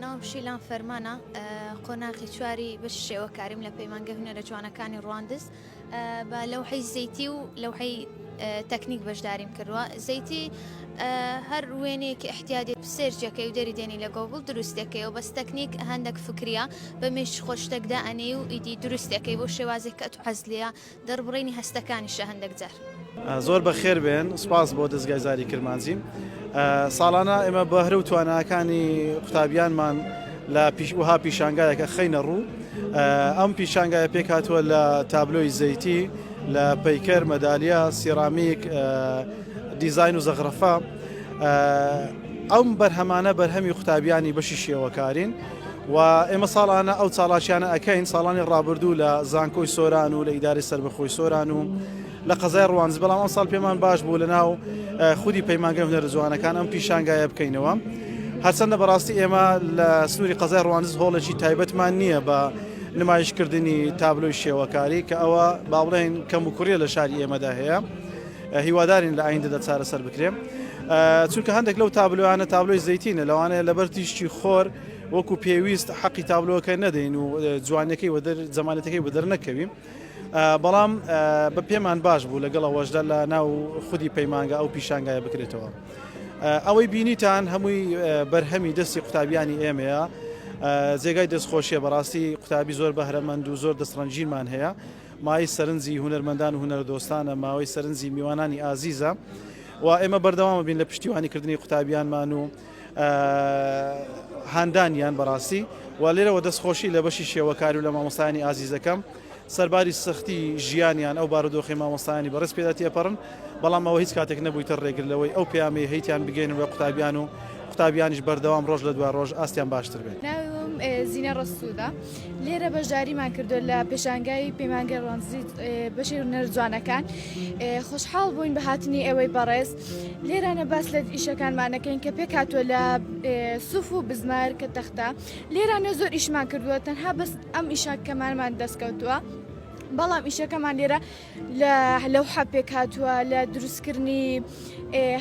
ناوم شیلان فەرمانە قۆناغی چواری بەش شێوەکاریم لە پەیمانگە هونەرە جوانەکانی ڕواندز بە لەوحەی زەیتی و لەوحەی تەکنیک بەشداریم کردووە. زەیتی هەر وێنەیەکی احتیاجی سێرجەکەی و دەری دێنی لە گۆگڵ دروستەکەی و بەس تەکنیک هەندێک فکریە بە مێش خۆشتێکدا ئەنێ و ئیدی دروستەکەی بۆ شێوازێک کە تو حەز لێیە دەربڕینی هەستەکانیشە هەندێک جار. زۆر بەخێر بێن، سپاس بۆ دەستگای زاری کرمانجیم. ساڵانە ئێمە بەهرە و تواناکانی قوتابیانمان لە وها پیشانگایەکە خەینە ڕوو. ئەم پیشانگایە پێک هاتووە لە تابلۆی زەیتی، لە پەیکەر، مەدالیا، سیرامیک، دیزاین و زەغرەفە. ئەم بەرهەمانە بەرهەمی قوتابیانی بەشی شێوەکارین و ئێمە ساڵانە ئەو چاڵاشیانە ئەکەین. ساڵانی ڕابردوو لە زانکۆی سۆران و لە ئیداری سەربەخۆی سۆران و لە قەزای ڕوانز، بەڵام ئەم ساڵ پێمان باش بوو لە ناو خودی پەیمانگە هونەرە جوانەکان ئەم پیشانگایە بکەینەوە. هەرچەندە بەڕاستی ئێمە لە سنووری قەزای ڕوانز هۆڵێکی تایبەتمان نییە بە نمایشکردنی تابلۆی شێوەکاری کە ئەوە با بڵێن کەم و کوڕیە لە شاری ئێمەدا هەیە. هیوادارین لە ئایندەدا چارەسەر بکرێن، چونکە هەندێک لەو تابلۆیانە تابلۆی زەیتینە، لەوانەیە لەبەر تیشتی خۆر وەکو پێویست حەقی تابلۆەکە نەدەین و جوانەکەی زەمانەتەکەی بەدەر نەکەویم. بەڵام بە پێمان باش بوو لەگەڵ ئەوەشدا لە ناو خودی پەیمانگە ئەو پیشانگایە بکرێتەوە. ئەوەی بینیتان هەمووی بەرهەمی دەستی قوتابیانی ئێمەیە. جێگای دەستخۆشیە، بەڕاستی قوتابی زۆر بەهرەمەند و زۆر دەستڕەنجیمان هەیە. مای سەرنجی هونەرمەندان و هونەردۆستانە، ماوەی سەرنجی میوانانی ئازیزە و ئێمە بەردەوام بین لە پشتیوانیکردنی قوتابیانمان و هاندانیان بەڕاستی و لێرەوە دەستخۆشی لە بەشی شێوەکاری و لە مامۆستایانی ئازیزەکەم سەرباری سەختی ژیانیان ئەو بارودۆخی مامۆستایانی بەڕێز پێدا تێپەڕن، بەڵام ئەوە هیچ کاتێک نەبوویتە ڕێگرلەوەی ئەو پەیامەی هەیتیان بگەین و قوتابیان و قوتابیانیش بەردەوام ڕۆژ لە دوای ڕۆژ ئاستیان باشتر بێت. ناوم زینە ڕەسوودە، لێرە بەشداریمان کردو لە پێشانگای پەیمانگەی ڕوانزی بەشی هونەرە جوانەکان. خۆشحاڵ بووین بە هاتنی ئەوەی بەڕێز. لێرانە باس لە ئیشەکانمانەکەین کە پێک هاتووە لە سوف و بزمار کە تەختە. لێرانە زۆر ئیشمان کردووە، تەنها بەس ئەم ئیشەکەمانمان دەستکەوتووە. بەڵام ئیشەکەمان لێرە لەوحە پێک هاتووە لە دروستکردنی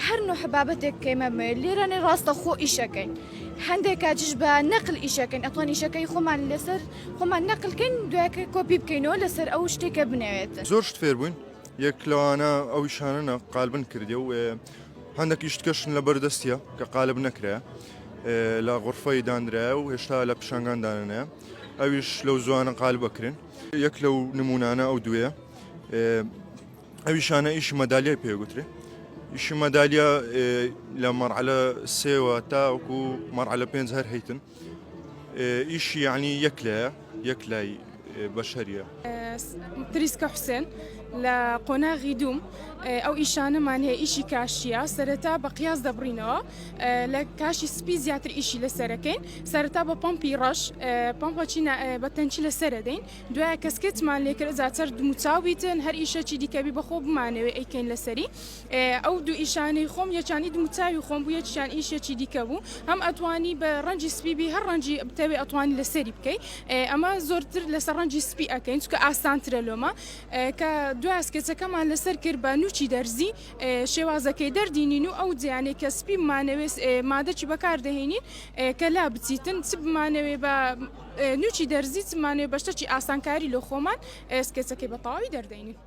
هەر نوع بابەتێک کەمە لێرانە ڕاستە خۆ ئیشەکەین. هەندێک کاتیش بە نەقل ئیشەکەین، ئەتوان ئیشەکەی خۆمان لەسەر خۆمان نەقلکەین، دوایکە کۆپی بکەینەوە لەسەر ئەو شتێکە بنەوێت. زۆر شت فێر بووین، یەک لەوانە ئەو ئیشانە قالبن کردێ و هەندێک ئیشتکەشن لە بەردەستیە کە قالب نەکرێ لە غورفەی دانرایە و هێشتا لە پیشانگان دانەیە، ئەویش لەو زوانە قالب بکرێن. یەک لەو نمونانە ئەو دوێە، ئەویشانە ئیشی مەدالیای پێگوترێ. ئیشی مەدالیا لە مەرحلە سێوە تاوەکو مەرحلە 5 هەر هەیتن. ئیشی یعنی یەک لای بەشەریە. تریسکە حوسێن لە قۆناغی دووم ئەو ئیشانەمان هەیە ئیشی کاشیە. سەرەتا بە قیاس دەبڕینەوە، لە کاشی سپی زیاتر ئیشی لەسەرەکەین. سەرەتا بە پۆمپی ڕەش، پۆمپەچی بە تەنچی لەسەرە دەین، دوایە کەسکێتمان لێکرد زیاتر دموچاویتن هەر ئیشەکی دیکەبی بەخۆ بمانەوێ ئەیکەین لەسەری. ئەو دوو ئیشانەی خۆم یەکانی دموچاوی خۆم بوو، یەکیان ئیشێکی دیکە بوو. هەم ئەتوانی بە ڕەنجی سپیبی هەر ڕەنجی بتەوێ ئەتوانی لەسەری بکەی. ئەمە زۆرتر لەسەر ڕەنجی سپی ئەەکەین چکە ئاسانترە لۆمە. کە دوای ئەسکێچەکەمان لەسەر کرد بە نوچی دەرزی، شێوازەکەی دەردینین و ئەو جیانێ کە سپی بمانەوێت مادەکی بەکار دەهێنین کە لا بچیتن چ بمانەوێ بە نوچی دەرزی چمانێ بەشتێکی ئاسانکاری لە خۆمان ئەسکێچەکەی بە تەواوی دەردەینین.